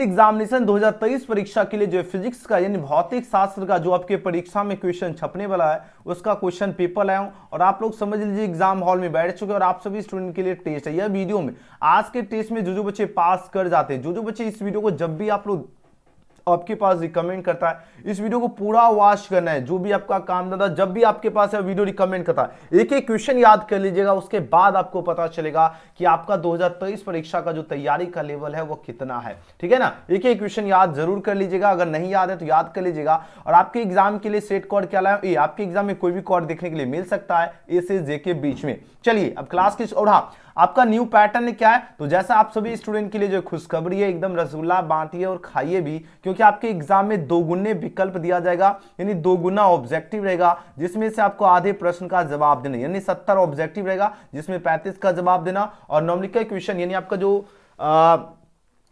Examination 2023 परीक्षा के लिए जो फिजिक्स का यानी भौतिक शास्त्र का जो आपके परीक्षा में क्वेश्चन छपने वाला है उसका क्वेश्चन पेपर लाया हूं और आप लोग समझ लीजिए एग्जाम हॉल में बैठ चुके हैं और आप सभी स्टूडेंट के लिए टेस्ट है। यह वीडियो में आज के टेस्ट में जो बच्चे पास कर जाते हैं, जो बच्चे इस वीडियो को जब भी आप लोग आपके पास रिकमेंड करता है इस वीडियो को पूरा वॉच करना है। जो भी आपका काम दादा जब भी आपके पास है वीडियो रिकमेंड करता है एक एक क्वेश्चन याद कर लीजिएगा, उसके बाद आपको पता चलेगा कि आपका 2023 परीक्षा का जो तैयारी का लेवल है वो कितना है। ठीक है ना, एक एक क्वेश्चन याद जरूर कर लीजिएगा, अगर नहीं याद है तो याद कर लीजिएगा। और आपके एग्जाम के लिए सेट कोड क्या लाया, आपके एग्जाम में कोई भी कोड देखने के लिए मिल सकता है ए से जे के बीच में। चलिए अब क्लास की और हाँ आपका न्यू पैटर्न क्या है, तो जैसा आप सभी स्टूडेंट के लिए जो खुशखबरी है एकदम रसगुल्ला बांटिए और खाइए भी, क्योंकि आपके एग्जाम में दोगुने विकल्प दिया जाएगा यानी दोगुना ऑब्जेक्टिव रहेगा, जिसमें से आपको आधे प्रश्न का जवाब देना यानी 70 ऑब्जेक्टिव रहेगा जिसमें 35 का जवाब देना और न्यूमेरिकल क्वेश्चन यानी आपका जो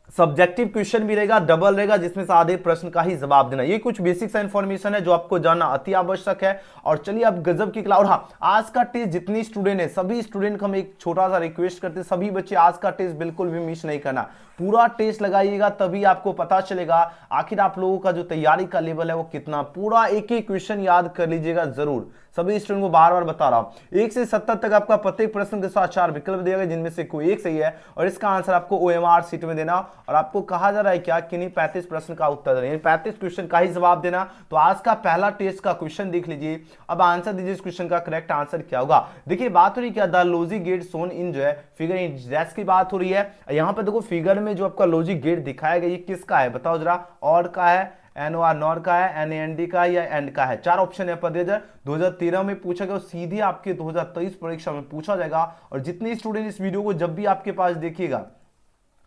सब्जेक्टिव क्वेश्चन भी रहेगा डबल रहेगा जिसमें से आधे प्रश्न का ही जवाब देना। ये कुछ बेसिक इन्फॉर्मेशन है जो आपको जानना अति आवश्यक है। और चलिए अब गजब की क्लास। और हाँ आज का टेस्ट जितनी स्टूडेंट है सभी स्टूडेंट को हम एक छोटा सा रिक्वेस्ट करते हैं, सभी बच्चे आज का टेस्ट बिल्कुल भी मिस नहीं करना, पूरा टेस्ट लगाइएगा तभी आपको पता चलेगा आखिर आप लोगों का जो तैयारी का लेवल है वो कितना। पूरा एक एक क्वेश्चन याद कर लीजिएगा जरूर, सभी स्टूडेंट को बार बार बता रहा हूं। 1 से 70 तक आपका प्रत्येक प्रश्न के साथ 4 विकल्प दिया गया जिनमें से कोई एक सही है और इसका आंसर आपको ओएमआर सीट में देना। और आपको कहा जा रहा है क्या कि नहीं 35 प्रश्न का उत्तर देना, 35 क्वेश्चन का ही जवाब देना। तो आज का पहला टेस्ट का क्वेश्चन देख लीजिए, अब आंसर दीजिए इस क्वेश्चन का करेक्ट आंसर क्या होगा। देखिए बात हो रही क्या, द लॉजिक गेट सोन इन जो है फिगर इन डैश की बात हो रही है। यहाँ पर देखो फिगर में जो आपका लॉजिक गेट दिखाया गया ये किसका है बताओ जरा, और का है NOR नॉर का है, NAND का है या एंड का है। 4 ऑप्शन है पर 2013 में पूछा गया, सीधे आपके 2023 परीक्षा में पूछा जाएगा। और जितने स्टूडेंट इस वीडियो को जब भी आपके पास देखिएगा,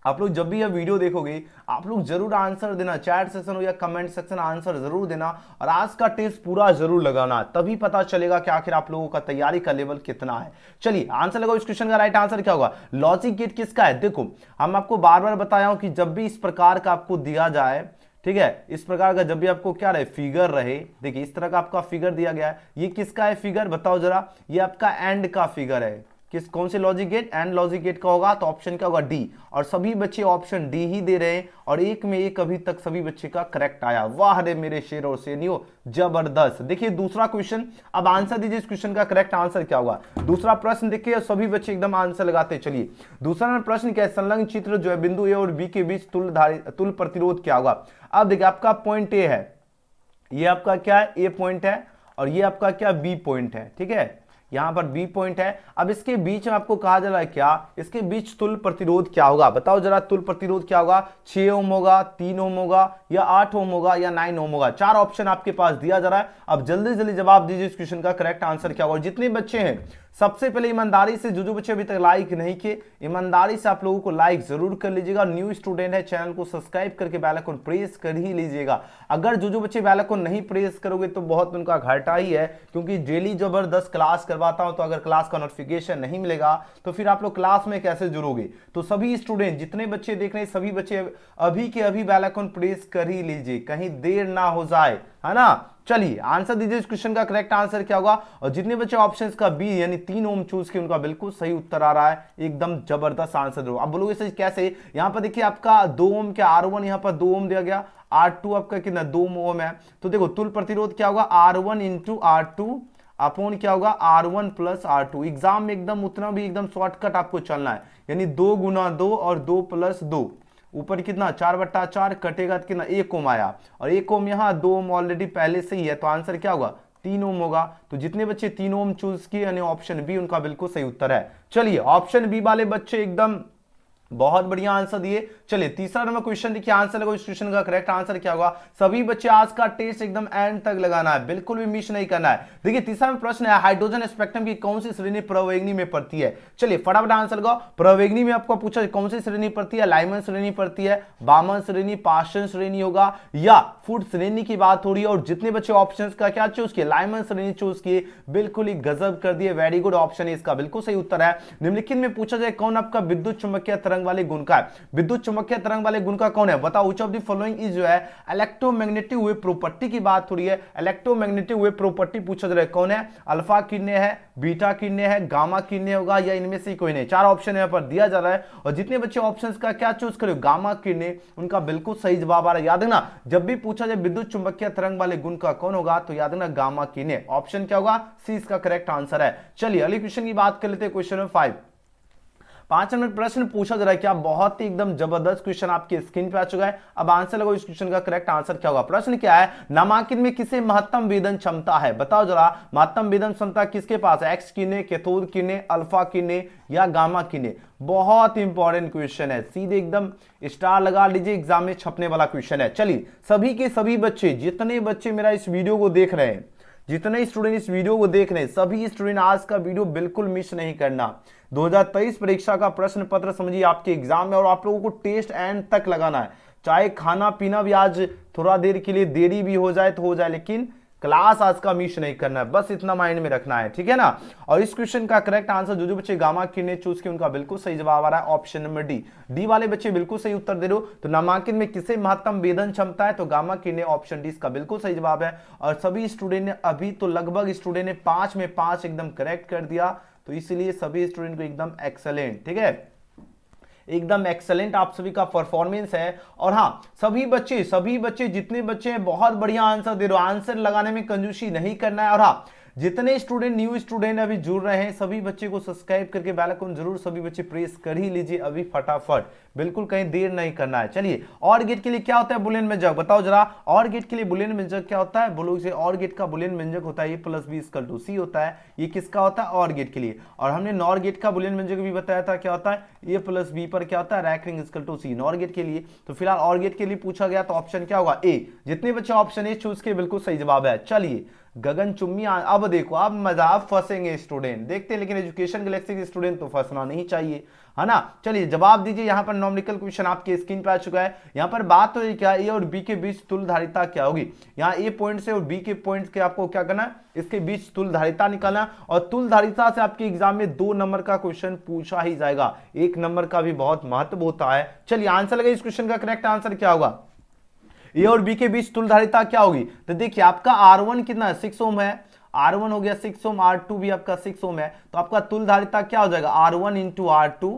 आप लोग जब भी यह वीडियो देखोगे आप लोग जरूर आंसर देना, चैट सेक्शन हो या कमेंट सेक्शन आंसर जरूर देना और आज का टेस्ट पूरा जरूर लगाना, तभी पता चलेगा कि आखिर आप लोगों का तैयारी का लेवल कितना है। चलिए आंसर लगाओ, इस क्वेश्चन का राइट आंसर क्या होगा। लॉजिक गेट किसका है, देखो हम आपको बार बार बताया हूं कि जब भी इस प्रकार का आपको दिया जाए, ठीक है, इस प्रकार का जब भी आपको क्या रहे फिगर रहे, देखिए इस तरह का आपका फिगर दिया गया है, ये किसका है फिगर बताओ जरा, ये आपका एंड का फिगर है। किस कौन से logic gate, AND logic gate का होगा, तो ऑप्शन क्या होगा डी। और सभी बच्चे ऑप्शन डी ही दे रहे हैं और एक में एक अभी तक सभी बच्चे का करेक्ट आया। वाह रे मेरे शेर और शेरनियो, जबरदस्त। देखिए दूसरा क्वेश्चन, अब आंसर दीजिए इस क्वेश्चन का करेक्ट आंसर क्या होगा। दूसरा प्रश्न देखिए सभी बच्चे एकदम आंसर लगाते। चलिए दूसरा प्रश्न क्या है, संलग्न चित्र जो है बिंदु ए और बी के बीच तुल्य प्रतिरोध क्या होगा। अब देखिए आपका पॉइंट ए है, ये आपका क्या है ए पॉइंट है और ये आपका क्या बी पॉइंट है, ठीक है, यहां पर बी पॉइंट है। अब इसके बीच में आपको कहा जा रहा है क्या, इसके बीच तुल्य प्रतिरोध क्या होगा बताओ जरा, तुल्य प्रतिरोध क्या होगा, 6 ओम होगा, 3 ओम होगा या 8 ओम होगा या 9 ओम होगा। 4 ऑप्शन आपके पास दिया जा रहा है। अब जल्दी जल्दी जवाब दीजिए इस क्वेश्चन का करेक्ट आंसर क्या होगा। जितने बच्चे हैं सबसे पहले ईमानदारी से, जो बच्चे अभी तक लाइक नहीं किए ईमानदारी से आप लोगों को लाइक जरूर कर लीजिएगा। न्यू स्टूडेंट है चैनल को सब्सक्राइब करके बेल आइकन प्रेस कर ही लीजिएगा। अगर जो बच्चे बेल आइकन नहीं प्रेस करोगे तो बहुत उनका घाटा ही है, क्योंकि डेली जबरदस्त क्लास करवाता हूं, तो अगर क्लास का नोटिफिकेशन नहीं मिलेगा तो फिर आप लोग क्लास में कैसे जुड़ोगे। तो सभी स्टूडेंट जितने बच्चे देख रहे हैं सभी बच्चे अभी के अभी बेल आइकन प्रेस कर ही लीजिए, कहीं देर ना हो जाए, है ना। चलिए आंसर दीजिए इस क्वेश्चन का करेक्ट आंसर क्या होगा। और जितने बच्चे ऑप्शंस का बी यानी 3 ओम चूज किए उनका बिल्कुल सही उत्तर आ रहा है, एकदम जबरदस्त आंसर दो। अब बोलोगे सर कैसे, यहां पर देखिए आपका 2 ओम क्या R1 यहां पर 2 ओम दिया गया, R2 आपका कितना 2 ओम है। तो देखो तुल्य प्रतिरोध क्या होगा, R1 इंटू R2 अपॉन क्या होगा R1 प्लस R2। एग्जाम में एकदम उतना भी एकदम शॉर्टकट आपको चलना है, यानी 2 गुना 2 और 2 प्लस 2, ऊपर कितना 4/4 कटेगा तो कितना 1 ओम आया और 1 ओम यहाँ 2 ओम ऑलरेडी पहले से ही है, तो आंसर क्या होगा 3 ओम होगा। तो जितने बच्चे 3 ओम चूज किए यानी ऑप्शन बी उनका बिल्कुल सही उत्तर है। चलिए ऑप्शन बी वाले बच्चे एकदम बहुत बढ़िया आंसर दिए। चलिए तीसरा नंबर क्वेश्चन देखिए, आंसर लगाओ इस क्वेश्चन का करेक्ट आंसर क्या होगा। सभी बच्चे आज का टेस्ट एकदम एंड तक लगाना है, बिल्कुल भी मिस नहीं करना है। देखिए तीसरा प्रश्न है, हाइड्रोजन स्पेक्ट्रम की कौन सी श्रेणी प्रवेगनी में पड़ती है। चलिए फटाफट आंसर लगाओ। प्रवेगनी में आपको पूछा कौन सी श्रेणी पड़ती है, लाइमन श्रेणी पड़ती है, बामन श्रेणी, पार्सन श्रेणी होगा या फूड श्रेणी की बात हो रही है। और जितने बच्चे ऑप्शंस का क्या चूज किए, लाइमन श्रेणी चूज किए, बिल्कुल ही गजब कर दिए, वेरी गुड ऑप्शन है इसका बिल्कुल सही उत्तर है। निम्नलिखित में पूछा जाए कौन आपका विद्युत चुंबकीय तरंग तरंग वाले गुण का है। विद्युत चुंबकीय तरंग वाले गुण का कौन है बताओ। Which of the following is जो है इलेक्ट्रोमैग्नेटिक वेव प्रॉपर्टी की बात हो रही है। इलेक्ट्रोमैग्नेटिक वेव प्रॉपर्टी पूछा जा रहा है कौन है, अल्फा किरणें है, बीटा किरणें है, गामा किरणें होगा या इनमें से कोई नहीं। चार ऑप्शन यहां पर दिया जा रहा है और जितने बच्चे ऑप्शंस का क्या चूज करो गामा किरणें, उनका बिल्कुल सही जवाब आ रहा है। याद रखना जब भी पूछा जाए विद्युत चुंबकीय तरंग वाले गुण का कौन होगा तो याद रखना गामा किरणें। ऑप्शन क्या होगा सी इसका करेक्ट आंसर है। चलिए अगले क्वेश्चन की बात कर लेते हैं। क्वेश्चन नंबर 5 5 नंबर प्रश्न पूछा जा रहा है क्या, बहुत ही एकदम जबरदस्त क्वेश्चन आपके स्क्रीन पे आ चुका है। अब आंसर लगाओ इस क्वेश्चन का करेक्ट आंसर क्या होगा। प्रश्न क्या है, नामांकित में किसे महत्तम वेदन क्षमता है बताओ जरा। महत्तम वेदन क्षमता किसके पास है, एक्स किरणें, कैथोड किरणें, अल्फा किरणें या गामा किरणें। बहुत इंपॉर्टेंट क्वेश्चन है, सीधे एकदम स्टार लगा लीजिए, एग्जाम में छपने वाला क्वेश्चन है। चलिए सभी के सभी बच्चे, जितने बच्चे मेरा इस वीडियो को देख रहे हैं, जितने स्टूडेंट इस वीडियो को देख रहे हैं, सभी स्टूडेंट आज का वीडियो बिल्कुल मिस नहीं करना। 2023 परीक्षा का प्रश्न पत्र समझिए आपके एग्जाम में और आप लोगों को टेस्ट एंड तक लगाना है। चाहे खाना पीना भी आज थोड़ा देर के लिए देरी भी हो जाए तो हो जाए, लेकिन क्लास आज का मिस नहीं करना है, बस इतना माइंड में रखना है, ठीक है ना। और इस क्वेश्चन का करेक्ट आंसर जो बच्चे गामा किरणें चूज किए उनका बिल्कुल सही जवाब आ रहा है ऑप्शन नंबर डी। डी वाले बच्चे बिल्कुल सही उत्तर दे रहे हो। तो नामांकित में किसे महत्तम वेदन क्षमता है तो गामा किरणें, ऑप्शन डी इसका बिल्कुल सही जवाब है। और सभी स्टूडेंट ने अभी तो लगभग स्टूडेंट ने 5 में 5 एकदम करेक्ट कर दिया, तो इसलिए सभी स्टूडेंट को एकदम एक्सेलेंट, ठीक है, एकदम एक्सेलेंट आप सभी का परफॉर्मेंस है। और हाँ सभी बच्चे जितने बच्चे हैं बहुत बढ़िया आंसर दे रहे हो, आंसर लगाने में कंजूसी नहीं करना है। और हाँ जितने स्टूडेंट न्यू स्टूडेंट अभी जुड़ रहे हैं सभी बच्चे को सब्सक्राइब करके बेल आइकन जरूर सभी बच्चे प्रेस कर ही लीजिए अभी फटाफट, बिल्कुल कहीं देर नहीं करना है। चलिए और गेट के लिए क्या होता है बुलियन व्यंजक बताओ जरा। और गेट के लिए बुलियन व्यंजक क्या होता है बोलो इसे। और गेट का बुलियन व्यंजक होता है a+b=c होता है। ये किसका होता है और गेट के लिए। और हमने नॉर गेट का बुलियन व्यंजक भी बताया था क्या होता है a+b पर क्या होता है रैंक=c नॉर गेट के लिए। तो फिलहाल और गेट के लिए पूछा गया तो ऑप्शन क्या होगा ए। जितने बच्चे ऑप्शन ए चूज किए बिल्कुल सही जवाब है। चलिए गगन चुम्मी अब देखो अब मजा, अब फंसेंगे स्टूडेंट, देखते हैं, लेकिन एजुकेशन गैलेक्सी के स्टूडेंट तो फंसना नहीं चाहिए, है ना। चलिए जवाब दीजिए। यहाँ पर नॉमिकल क्वेश्चन आपके स्क्रीन पे आ चुका है। यहाँ पर बात तो क्या ए और बी के बीच तुल्यधारिता क्या होगी। यहाँ ए पॉइंट से और बी के पॉइंट के आपको क्या करना है, इसके बीच तुल्यधारिता निकालना। और तुल्यधारिता से आपके एग्जाम में 2 नंबर का क्वेश्चन पूछा ही जाएगा, 1 नंबर का भी बहुत महत्व होता है। चलिए आंसर लगे इस क्वेश्चन का करेक्ट आंसर क्या होगा। ए और बी के बीच तुल्यधारिता क्या होगी तो देखिए आपका R1 कितना है 6 ओम है, R1 हो गया 6 ओम, R2 भी आपका 6 ओम है, तो आपका तुल्यधारिता क्या हो जाएगा R1 इंटू R2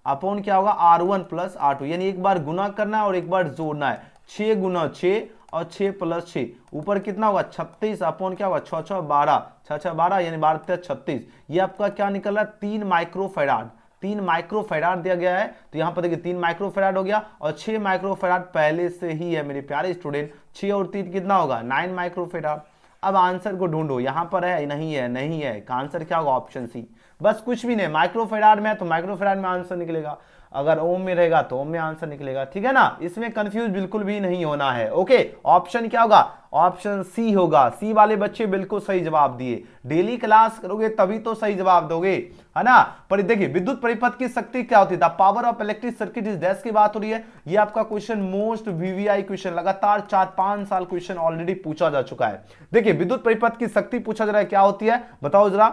अपॉन क्या होगा R1 प्लस R2, यानी एक बार गुना करना है और एक बार जोड़ना है। 6 गुना 6 और 6 प्लस 6 ऊपर कितना होगा 36 अपॉन क्या होगा 6 6 12 6 6 12 यानी 12 36। ये आपका क्या निकल रहा है 3 माइक्रोफैराड, 3 माइक्रोफैराड दिया गया है। तो यहां पर देखिए 3 माइक्रोफैराड हो गया और 6 माइक्रोफैराड पहले से ही है मेरे प्यारे स्टूडेंट। 6 और 3 कितना होगा 9 माइक्रोफैराड। अब आंसर को ढूंढो, यहां पर है नहीं है, नहीं है, का आंसर क्या होगा ऑप्शन सी। बस कुछ भी नहीं, माइक्रोफैराड में है तो माइक्रोफैराड में आंसर निकलेगा, अगर ओम में रहेगा तो ओम में आंसर निकलेगा, ठीक है ना। इसमें कंफ्यूज बिल्कुल भी नहीं होना है। ओके ऑप्शन क्या होगा ऑप्शन सी होगा। सी वाले बच्चे बिल्कुल सही जवाब दिए। डेली क्लास करोगे तभी तो सही जवाब दोगे, है ना। पर देखिए विद्युत परिपथ की शक्ति क्या होती है, the power of electric circuit is dash की बात हो रही है। ये आपका क्वेश्चन मोस्ट वीवीआई क्वेश्चन, लगातार 4-5 साल क्वेश्चन ऑलरेडी पूछा जा चुका है। देखिए विद्युत परिपथ की शक्ति पूछा जा रहा है क्या होती है बताओ जरा,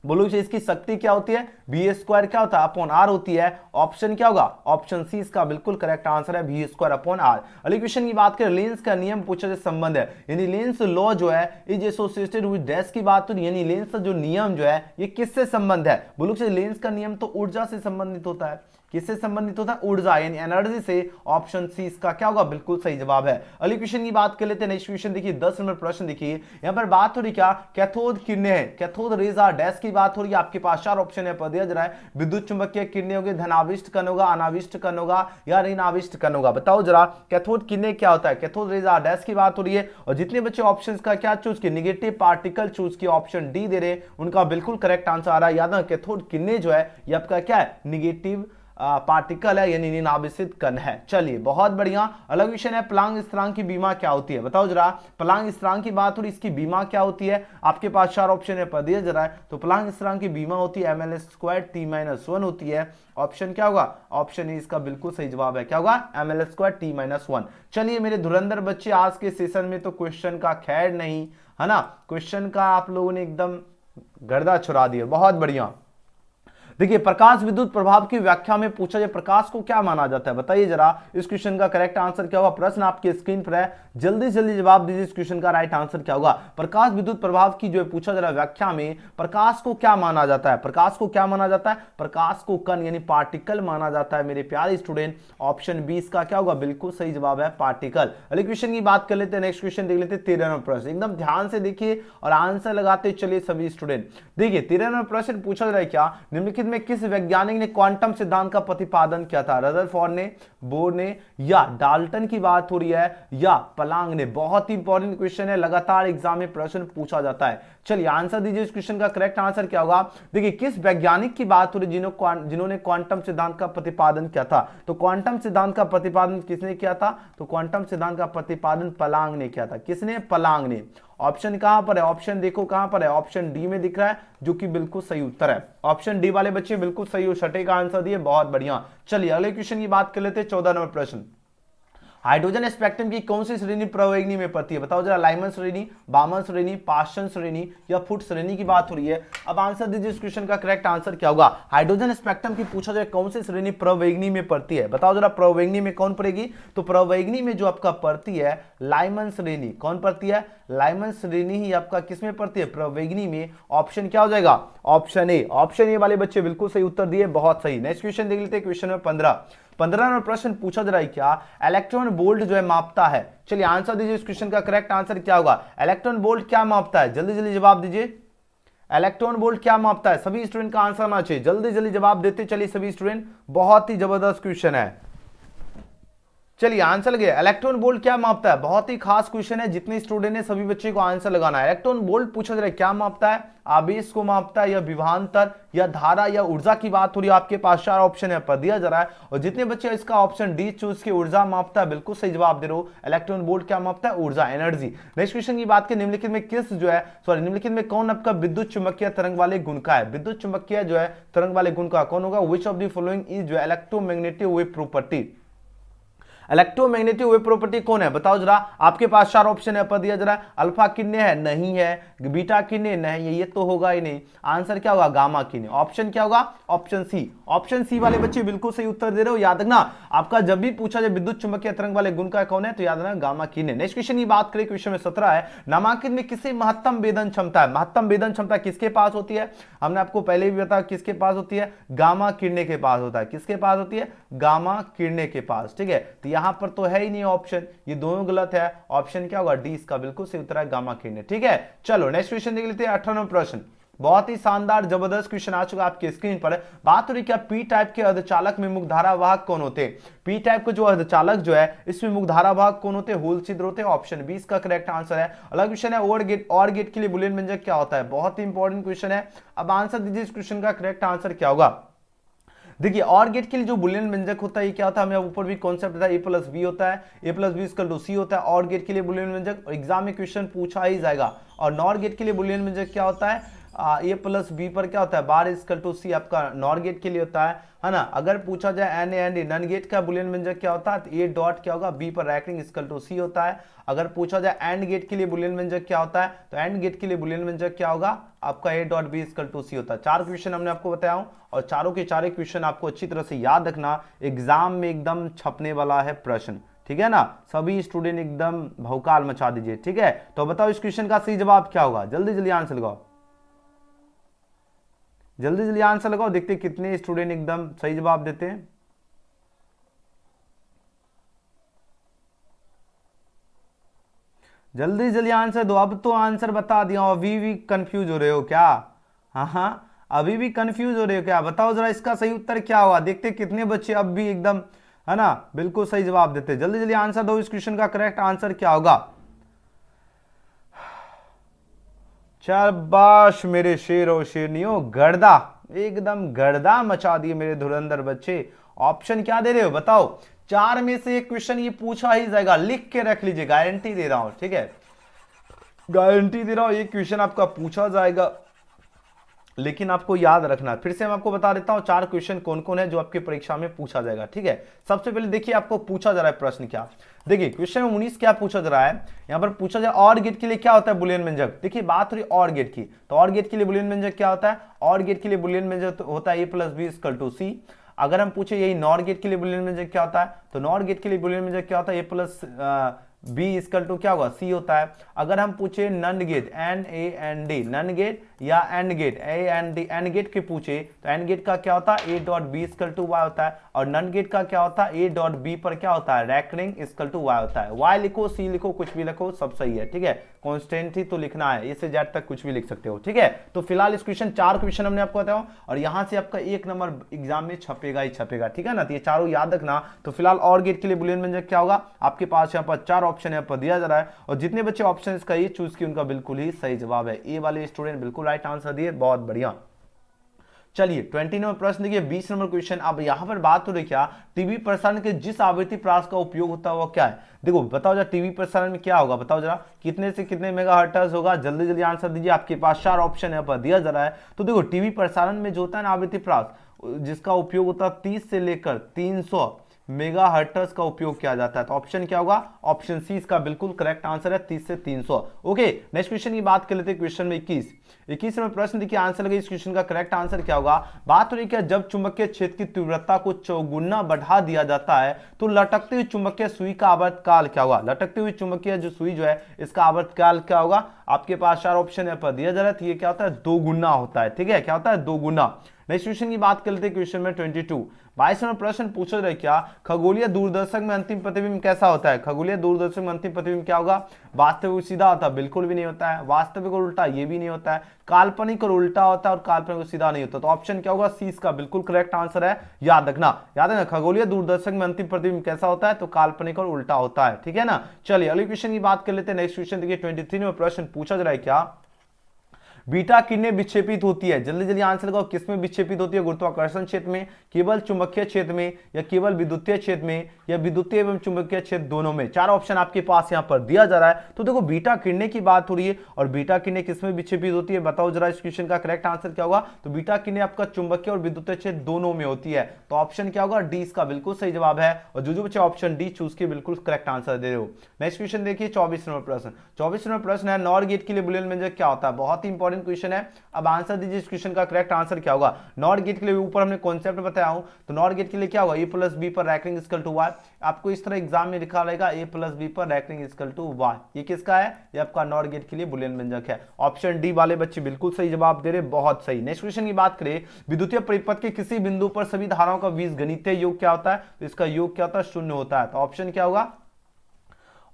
बोलो इसकी शक्ति क्या होती है v² क्या होता है अपॉन r होती है। ऑप्शन क्या होगा ऑप्शन सी इसका बिल्कुल करेक्ट आंसर है v² अपॉन r। अगले क्वेश्चन की बात करें, लेंस का नियम पूछा जाए संबंध है, यानी लेंस लॉ जो है इज एसोसिएटेड विद डैश की बात तो, यानी लेंस जो नियम जो है ये किससे संबंध है बोलो लेंस का नियम तो ऊर्जा से संबंधित होता है। किससे संबंधित होता है ऊर्जा यानी एनर्जी से। ऑप्शन सी इसका क्या होगा बिल्कुल सही जवाब है। अगले क्वेश्चन की बात कर लेते हैं। नेक्स्ट क्वेश्चन देखिए 10 नंबर प्रश्न देखिए, यहां पर बात हो रही क्या कैथोड किरणें है, कैथोड रेज आर डैश की बात हो रही है। आपके पास 4 ऑप्शन है पर दिया जा रहा है, विद्युत चुंबकीय किरणें होगी, धनाविष्ट कण होगा, अनाविष्ट कण होगा या ऋणाविष्ट कण होगा। बताओ जरा कैथोड किरणें क्या होता है, कैथोड रेज आर डैश की बात हो रही है। और जितने बच्चे ऑप्शन का क्या चूज किए निगेटिव पार्टिकल चूज किए, ऑप्शन डी दे रहे उनका बिल्कुल करेक्ट आंसर आ रहा है। याद है कैथोड किरणें जो है ये आपका क्या है निगेटिव पार्टिकल है यानी ऋणावेशित कण है। चलिए बहुत बढ़िया। अलग विषय है प्लांक स्थिरांक की बीमा क्या होती है बताओ जरा। प्लांक स्थिरांक की बात हो रही इसकी बीमा क्या होती है। आपके पास 4 ऑप्शन है पर दिया जा रहा है, तो प्लांक स्थिरांक की बीमा होती है ml² t-1 होती है। ऑप्शन क्या होगा ऑप्शन ए इसका बिल्कुल सही जवाब है, क्या होगा ml² t-1। चलिए मेरे धुरंधर बच्चे आज के सेशन में तो क्वेश्चन का खैर नहीं है ना, क्वेश्चन का आप लोगों ने एकदम गर्दा छुड़ा दिया, बहुत बढ़िया। देखिए प्रकाश विद्युत प्रभाव की व्याख्या में पूछा जाए प्रकाश को क्या माना जाता है, बताइए जरा इस क्वेश्चन का करेक्ट आंसर क्या होगा। प्रश्न आपके स्क्रीन पर है, जल्दी जल्दी जवाब दीजिए इस क्वेश्चन का राइट आंसर क्या होगा। प्रकाश विद्युत प्रभाव की जो है पूछा जा रहा है व्याख्या में प्रकाश को क्या माना जाता है, प्रकाश को क्या माना जाता है, प्रकाश को कण यानी पार्टिकल माना जाता है मेरे प्यारे स्टूडेंट। ऑप्शन 20 का क्या होगा, बिल्कुल सही जवाब है पार्टिकल। अगले क्वेश्चन की बात कर लेते हैं, नेक्स्ट क्वेश्चन देख लेते हैं 13 नंबर प्रश्न, एकदम ध्यान से देखिए और आंसर लगाते चलिए सभी स्टूडेंट। देखिए 13 नंबर प्रश्न पूछा जा रहा है क्या, निम्नलिखित में किस वैज्ञानिक ने क्वांटम सिद्धांत का प्रतिपादन किया था, रदरफोर्ड ने, बोर ने या डाल्टन की बात हो रही है या प्लांक ने। बहुत ही इंपॉर्टेंट क्वेश्चन है, लगातार एग्जाम में प्रश्न पूछा जाता है। चलिए आंसर दीजिए इस क्वेश्चन का करेक्ट आंसर क्या होगा। देखिए किस वैज्ञानिक की बात हो रही है जिन्होंने क्वांटम सिद्धांत का प्रतिपादन किया था, तो क्वांटम सिद्धांत का प्रतिपादन किसने किया था, तो क्वांटम सिद्धांत का प्रतिपादन प्लांक ने किया था। किसने, प्लांक ने। ऑप्शन कहां पर है, ऑप्शन देखो कहां पर है, ऑप्शन डी में दिख रहा है जो कि बिल्कुल सही उत्तर है। ऑप्शन डी वाले बच्चे बिल्कुल सही हो, छठे का आंसर दिए, बहुत बढ़िया। चलिए अगले क्वेश्चन की बात कर लेते हैं 14 नंबर प्रश्न। हाइड्रोजन स्पेक्ट्रम की कौन सी श्रेणी प्रवेगिनी में पड़ती है, बताओ जरा। लाइमन श्रेणी, बामन श्रेणी, पास्चन श्रेणी या फुट श्रेणी की बात हो रही है। अब आंसर दीजिए इस क्वेश्चन का करेक्ट आंसर क्या होगा। हाइड्रोजन स्पेक्ट्रम की पूछा जाए कौन सी श्रेणी प्रवेगिनी में पड़ती है, बताओ जरा। प्रवेगिनी में कौन पड़ेगी, तो प्रवेगिनी में जो आपका पड़ती है लाइमन श्रेणी। कौन पड़ती है, लाइमन श्रेणी ही आपका किसमें पड़ती है, प्रवेगिनी में। ऑप्शन क्या हो जाएगा, ऑप्शन ए। ऑप्शन ए वाले बच्चे बिल्कुल सही उत्तर दिए, बहुत सही। नेक्स्ट क्वेश्चन देख लेते हैं, क्वेश्चन नंबर 15 नंबर प्रश्न पूछा जा रहा है क्या, इलेक्ट्रॉन वोल्ट जो है मापता है। चलिए आंसर दीजिए इस क्वेश्चन का करेक्ट आंसर क्या होगा। इलेक्ट्रॉन वोल्ट क्या मापता है, जल्दी जल्दी जवाब दीजिए। इलेक्ट्रॉन वोल्ट क्या मापता है, सभी स्टूडेंट का आंसर आना चाहिए, जल्दी जल्दी जवाब देते चलिए सभी स्टूडेंट, बहुत ही जबरदस्त क्वेश्चन है। चलिए आंसर लगे, इलेक्ट्रॉन वोल्ट क्या मापता है, बहुत ही खास क्वेश्चन है, जितने स्टूडेंट ने सभी बच्चे को आंसर लगाना है। इलेक्ट्रॉन वोल्ट पूछा जा रहा है क्या मापता है, आवेश को मापता है या विभवांतर या धारा या ऊर्जा की बात हो रही है। आपके पास 4 ऑप्शन है पर दिया जा रहा है और जितने बच्चे इसका ऑप्शन डी चूज के ऊर्जा मापता है, बिल्कुल सही जवाब दे रहे हो। इलेक्ट्रॉन वोल्ट क्या मापता है, ऊर्जा, एनर्जी। नेक्स्ट क्वेश्चन की बात करें, निम्नलिखित में किस जो है निम्नलिखित में कौन आपका विद्युत चुंबकीय तरंग वाले गुण का है, विद्युत चुंबकीय जो है तरंग वाले गुण का कौन होगा। Which of the following is जो है electromagnetic wave property, electromagnetic wave property कौन है, बताओ जरा। आपके पास 4 ऑप्शन है पर दिया जरा। अल्फा किरणें है, नहीं है। बीटा किरणें, नहीं है, ये तो होगा ही नहीं। आंसर क्या होगा, गामा किरणें। ऑप्शन क्या होगा, ऑप्शन सी। ऑप्शन सी वाले बच्चे बिल्कुल सही उत्तर दे रहे हो। याद रखना आपका जब भी पूछा जाए विद्युत चुंबकीय तरंग वाले गुण का कौन है, तो याद रखना गामा किरणें। नेक्स्ट क्वेश्चन की बात करें, क्वेश्चन में 17 है, नामांकित में किससे महत्तम वेदन क्षमता है। महत्तम वेदन क्षमता किसके पास होती है, हमने आपको पहले भी बताया किसके पास होती है, गामा किरणें के पास होता है। किसके पास होती है, गामा किरणें के पास, ठीक है। तो यहां पर तो है ही नहीं ऑप्शन, ये दोनों गलत है। ऑप्शन क्या होगा, डी इसका बिल्कुल सही उत्तर है, गामा किरणें, ठीक है। चलो नेक्स्ट क्वेश्चन देख लेते हैं, 18वां प्रश्न। बहुत ही शानदार जबरदस्त क्वेश्चन आ चुका आपके स्क्रीन पर। बात हो रही क्या, पी टाइप के अर्धचालक में मुक्त धारावाहक कौन होते हैं। पी टाइप के जो अर्धचालक जो है इसमें मुक्त धारावाहक कौन होते हैं, होल छिद्र होते हैं। ऑप्शन 20 का करेक्ट आंसर है। अगला क्वेश्चन है, और गेट के लिए बुलियन व्यंजक क्या होता है, बहुत ही इंपॉर्टेंट क्वेश्चन है। अब आंसर दीजिए इस क्वेश्चन का करेक्ट आंसर क्या होगा। देखिए और गेट के लिए जो बुलियन व्यंजक होता है ये क्या होता है, हमें ऊपर भी कॉन्सेप्ट था, ए प्लस बी होता है, ए plus B equal to C होता है। और गेट के लिए बुलियन व्यंजक एग्जाम में क्वेश्चन पूछा ही जाएगा। और नॉर गेट के लिए बुलियन व्यंजक क्या होता है, ए प्लस बी पर क्या होता है, बार इक्वल टू सी आपका नॉर गेट के लिए होता है ना। अगर पूछा जाए एन एंड नन गेट का बुलियन व्यंजक क्या होता है, तो ए डॉट क्या होगा, बी पर रैंकिंग इक्वल टू सी होता है। अगर पूछा जाए एंड गेट के लिए बुलियन व्यंजक क्या होता है, तो एंड गेट के लिए बुलियन व्यंजक क्या होगा, आपका A dot B equal to C होता है। 4 क्वेश्चन हमने आपको बताया हूं और चारों के चारे क्वेश्चन आपको अच्छी तरह से याद रखना, एग्जाम में एकदम छपने वाला है प्रश्न, ठीक है ना। सभी स्टूडेंट एकदम भौकाल मचा दीजिए, ठीक है। तो बताओ इस क्वेश्चन का सही जवाब क्या होगा, जल्दी जल्दी आंसर लगाओ, जल्दी जल्दी आंसर लगाओ, देखते कितने स्टूडेंट एकदम सही जवाब देते हैं। जल्दी जल्दी आंसर दो, अब तो आंसर बता दिया, अभी भी कंफ्यूज हो रहे हो क्या, हाँ अभी भी कंफ्यूज हो रहे हो क्या, बताओ जरा इसका सही उत्तर क्या होगा। देखते कितने बच्चे अब भी एकदम है ना बिल्कुल सही जवाब देते। जल्दी जल्दी आंसर दो, इस क्वेश्चन का करेक्ट आंसर क्या होगा। शाबाश मेरे शेर और शेरनियों, गर्दा एकदम गर्दा मचा दिए मेरे धुरंधर बच्चे। ऑप्शन क्या दे रहे हो बताओ, 4 में से एक क्वेश्चन ये पूछा ही जाएगा, लिख के रख लीजिए, गारंटी दे रहा हूं, ठीक है, गारंटी दे रहा हूं ये क्वेश्चन आपका पूछा जाएगा। लेकिन आपको याद रखना, फिर से मैं आपको बता देता हूं 4 क्वेश्चन कौन कौन है जो आपकी परीक्षा में पूछा जाएगा। ठीक है, सबसे पहले देखिए आपको पूछा जा रहा है प्रश्न क्या। देखिए क्वेश्चन 19 क्या पूछा जा रहा है, यहां पर पूछा जाए और गेट के लिए क्या होता है बुलियन व्यंजक। देखिए बात हो रही और गेट की, तो और गेट के लिए बुलियन व्यंजक क्या होता है, और गेट के लिए बुलियन व्यंजक होता है a + b = c। अगर हम पूछे यही नॉर गेट के लिए बुलियन व्यंजक क्या होता है, तो नॉर गेट के लिए बुलियन व्यंजक क्या होता है, a + b = क्या होगा, c होता है। अगर हम पूछे NAND gate NAND, NAND gate या AND gate AND, AND gate के पूछे तो एंड गेट का क्या होता है a.b = y होता है, और नन गेट का क्या होता है a.b पर क्या होता है रैकरिंग = y होता है। y लिखो, c लिखो, कुछ भी लिखो, सब सही है। ठीक है, कॉन्स्टेंट ही तो लिखना है, इससे जेड तक कुछ भी लिख सकते हो। ठीक है, तो फिलहाल इस क्वेश्चन 4 क्वेश्चन हमने आपको बताया और यहां से आपका 1 नंबर एग्जाम में छपेगा ही छपेगा। ठीक है ना, तो ये चारों याद रखना। तो फिलहाल और गेट के लिए बुलियन व्यंजक क्या होगा, आपके पास यहाँ पर 4 ऑप्शन यहाँ पर दिया जा रहा है, और जितने बच्चे ऑप्शन इसका ये चूज किए उनका बिल्कुल ही सही जवाब है। ए वाले स्टूडेंट बिल्कुल राइट आंसर दिए, बहुत बढ़िया। चलिए 20 नंबर प्रश्न देखिए, 20 नंबर क्वेश्चन। अब यहां पर बात हो रही क्या, टीवी प्रसारण के जिस आवृत्ति प्रास का उपयोग होता है वो क्या है। देखो बताओ जरा टीवी प्रसारण में क्या होगा, बताओ जरा कितने से कितने मेगाहर्ट्ज होगा, जल्दी जल्दी आंसर दीजिए। आपके पास 4 ऑप्शन यहाँ पर दिया जा रहा है। तो देखो टीवी प्रसारण में जो होता है ना आवृत्ति प्रास, जिसका उपयोग होता है 30 से लेकर 300 मेगाहर्ट्ज का उपयोग किया जाता है। तो ऑप्शन क्या होगा, ऑप्शन सी इसका बिल्कुल करेक्ट आंसर है, 30 से 300। ओके, नेक्स्ट क्वेश्चन की बात कर लेते हैं। क्वेश्चन में 21 में प्रश्न देखिए, आंसर लगे इस क्वेश्चन का करेक्ट आंसर क्या होगा। बात हो रही है जब चुंबकीय क्षेत्र की तीव्रता को चौगुना बढ़ा दिया जाता है तो लटकती हुई चुंबकीय सुई का आवर्तकाल क्या होगा। लटकती हुई चुंबकीय जो सुई जो है इसका आवर्तकाल क्या होगा। आपके पास 4 ऑप्शन यहाँ पर दिया जा रहा है, तो ये क्या होता है 2 गुना होता है। ठीक है, क्या होता है 2 गुना। नेक्स्ट क्वेश्चन की बात कर लेते हैं। क्वेश्चन में 22 में प्रश्न पूछा जाए क्या, खगोलीय दूरदर्शक में अंतिम प्रतिबिंब कैसा होता है। खगोलीय दूरदर्शक में अंतिम प्रतिबिंब क्या होगा, वास्तविक सीधा होता है, बिल्कुल भी नहीं होता है। वास्तविक और उल्टा, ये भी नहीं होता है। काल्पनिक और उल्टा होता है, और काल्पनिक और सीधा नहीं होता। तो ऑप्शन क्या होगा, सी इसका बिल्कुल करेक्ट आंसर है। याद रखना, याद है ना, खगोलीय दूरदर्शक में अंतिम प्रतिबिंब कैसा होता है, तो काल्पनिक और उल्टा होता है। ठीक है ना, चलिए अगले क्वेश्चन की बात कर लेते हैं। नेक्स्ट क्वेश्चन देखिए 23 में प्रश्न पूछा जा रहा है क्या, बीटा किसमें विक्षेपित होती है। जल्दी जल्दी आंसर लगाओ, किसमें विक्षेपित होती है, गुरुत्वाकर्षण क्षेत्र में, केवल चुंबकीय क्षेत्र में, या केवल विद्युतीय क्षेत्र में, या विद्युतीय एवं चुंबकीय क्षेत्र दोनों में। 4 ऑप्शन आपके पास यहां पर दिया जा रहा है। तो देखो बीटा किरणें की बात हो रही है, और बीटा किरणें किसमें विक्षेपित होती है, बताओ जरा इस क्वेश्चन का करेक्ट आंसर क्या होगा। तो बीटा किरणें आपका चुंबकीय और विद्युतीय क्षेत्र दोनों में होती है। तो ऑप्शन क्या होगा, डी इसका बिल्कुल सही जवाब है। और जो बच्चे ऑप्शन डी चूज के बिल्कुल करेक्ट आंसर दे रहे हो। नेक्स्ट क्वेश्चन देखिए 24 नंबर प्रश्न। 24 नंबर प्रश्न है, नॉर गेट के लिए बुलियन व्यंजक क्या होता है। बहुत ही इंपॉर्टेंट क्वेश्चन है। अब आंसर दीजिए इस क्वेश्चन का करेक्ट आंसर क्या होगा। नॉर गेट के लिए ऊपर हमने कॉन्सेप्ट बताया हूं, तो नॉर गेट के लिए क्या होगा, a + b पर रैकरिंग = y। आपको इस तरह एग्जाम में लिखा रहेगा a + b पर रैकरिंग = y। ये किसका है, ये आपका नॉर गेट के लिए बुलियन व्यंजक है। ऑप्शन डी वाले बच्चे बिल्कुल सही जवाब दे रहे, बहुत सही। नेक्स्ट क्वेश्चन की बात करें, विद्युतीय परिपथ के किसी बिंदु पर सभी धाराओं का बीजगणितीय योग क्या होता है, तो इसका योग क्या होता है, 0 होता है। तो ऑप्शन क्या होगा,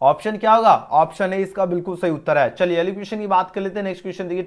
ऑप्शन क्या होगा, ऑप्शन ए इसका बिल्कुल सही उत्तर है। चलिए अगले क्वेश्चन की बात कर लेते हैं। नेक्स्ट क्वेश्चन देखिए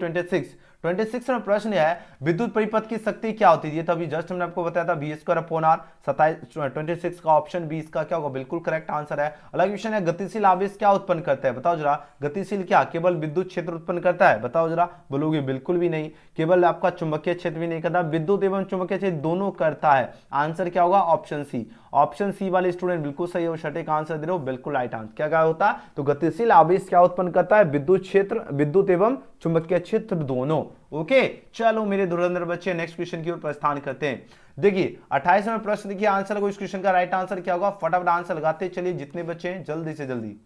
26 में प्रश्न है, विद्युत परिपथ की शक्ति क्या होती है। ये तो अभी जस्ट हमने आपको बताया था v²/r। 26 का ऑप्शन बी इसका क्या होगा, बिल्कुल करेक्ट आंसर है। अगला क्वेश्चन है, गतिशील आवेश क्या उत्पन्न करता है, बताओ जरा। गतिशील क्या केवल विद्युत क्षेत्र उत्पन्न करता है, बताओ जरा। बोलोगे बिल्कुल भी नहीं, केवल आपका चुंबकीय क्षेत्र भी नहीं करता, विद्युत एवं चुंबकीय क्षेत्र दोनों करता है। आंसर क्या होगा, ऑप्शन सी। ऑप्शन सी वाले स्टूडेंट बिल्कुल सही हो, सटीक आंसर दे रहे हो, बिल्कुल राइट आंसर। क्या क्या होता है, तो गतिशील आवेश क्या उत्पन्न करता है, विद्युत क्षेत्र, विद्युत एवं चुंबकीय क्षेत्र दोनों। ओके, चलो मेरे धुरंधर बच्चे नेक्स्ट क्वेश्चन की ओर प्रस्थान करते हैं। देखिए 28 में प्रश्न देखिए, आंसर को इस क्वेश्चन का राइट आंसर क्या होगा, फटाफट आंसर लगाते चलिए जितने बच्चे हैं जल्दी से जल्दी।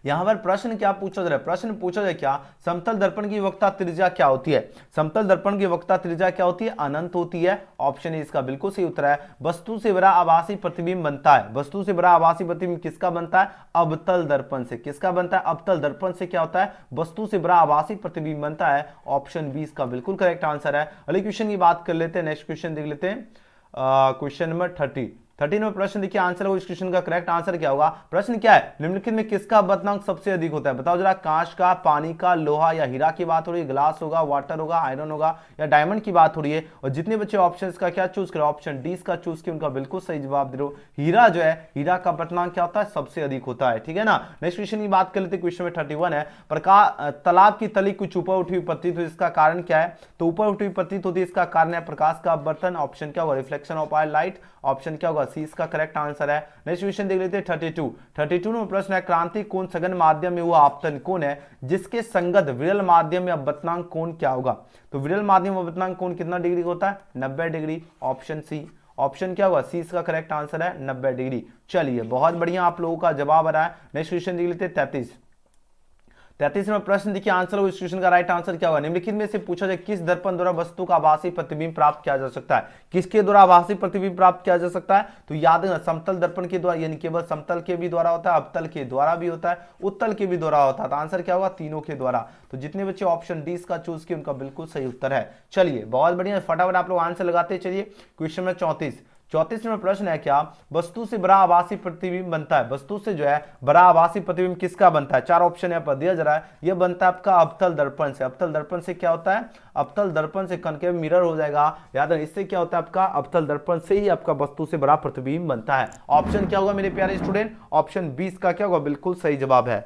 यहां पर प्रश्न क्या पूछा जा रहा है, प्रश्न पूछा जाए क्या, समतल दर्पण की वक्रता त्रिज्या क्या होती है। समतल दर्पण की वक्रता त्रिज्या क्या होती है, अनंत होती है। ऑप्शन ए इसका बिल्कुल सही उत्तर है। वस्तु से बड़ा आभासी प्रतिबिंब बनता है, वस्तु से बड़ा आभासी प्रतिबिंब किसका बनता है, अवतल दर्पण से। किसका बनता है, अवतल दर्पण से क्या होता है, वस्तु से बड़ा आभासी प्रतिबिंब बनता है। ऑप्शन बी इसका बिल्कुल करेक्ट आंसर है। अगले क्वेश्चन की बात कर लेते हैं। नेक्स्ट क्वेश्चन देख लेते हैं, क्वेश्चन नंबर 13 में प्रश्न देखिए, आंसर हो इस क्वेश्चन का करेक्ट आंसर क्या होगा। प्रश्न क्या है, निम्नलिखित में किसका अपवर्तनांक सबसे अधिक होता है, बताओ जरा। कांच का, पानी का, लोहा या हीरा की बात हो रही है, ग्लास होगा, वाटर होगा, आयरन होगा, या डायमंड की बात हो रही है। और जितने बच्चे ऑप्शन का क्या चूज करें, ऑप्शन डी का चूज किया, उनका बिल्कुल सही जवाब दे रहे हो। हीरा जो है, हीरा का अपवर्तनांक क्या होता है, सबसे अधिक होता है। ठीक है ना। नेक्स्ट क्वेश्चन की बात कर लेते हैं। क्वेश्चन में 31 है, तालाब की तली कुछ ऊपर उठी हुई प्रतीत हुई, इसका कारण क्या है। तो ऊपर उठी हुई प्रतीत होती है, इसका कारण है प्रकाश का अपवर्तन। ऑप्शन क्या होगा, रिफ्लेक्शन ऑफ लाइट। ऑप्शन क्या होगा, सी इसका करेक्ट आंसर है। नेक्स्ट क्वेश्चन देख लेते हैं 32 में प्रश्न है क्रांति कोण सघन माध्यम में हुआ आपतन कोण है जिसके संगत विरल माध्यम में अपवर्तनांक कोण क्या होगा। तो विरल माध्यम में अपवर्तनांक कोण कितना डिग्री होता है, 90 डिग्री। ऑप्शन सी, ऑप्शन क्या होगा, सी इसका करेक्ट आंसर है 90 डिग्री। चलिए बहुत बढ़िया आप लोगों का जवाब आ रहा है। नेक्स्ट क्वेश्चन देख लेते हैं 33 में प्रश्न देखिए आंसर इस क्वेश्चन का राइट आंसर क्या होगा। निम्नलिखित में से पूछा जाए किस दर्पण द्वारा वस्तु का आभासी प्रतिबिंब प्राप्त किया जा सकता है। किसके द्वारा आभासी प्रतिबिंब प्राप्त किया जा सकता है, तो याद रखना समतल दर्पण के द्वारा, यानी केवल समतल के भी द्वारा होता है, अवतल के द्वारा भी होता है, उत्तल के भी द्वारा होता है। तो आंसर क्या होगा, तीनों के द्वारा। तो जितने बच्चे ऑप्शन डी इसका चूज किए उनका बिल्कुल सही उत्तर है। चलिए बहुत बढ़िया, फटाफट आप लोग आंसर लगाते चलिए। क्वेश्चन में 34 में प्रश्न है क्या वस्तु से बड़ा आभासी प्रतिबिंब बनता है। वस्तु से जो है बड़ा आभासी प्रतिबिंब किसका बनता है, चार ऑप्शन यहाँ पर दिया जा रहा है। यह बनता है आपका अवतल दर्पण से। अवतल दर्पण से क्या होता है, अवतल दर्पण से कनकेव मिरर हो जाएगा, याद है। इससे क्या होता है आपका अवतल दर्पण से ही आपका वस्तु से बड़ा प्रतिबिंब बनता है। ऑप्शन क्या होगा मेरे प्यारे स्टूडेंट, ऑप्शन 20 का क्या होगा बिल्कुल सही जवाब है।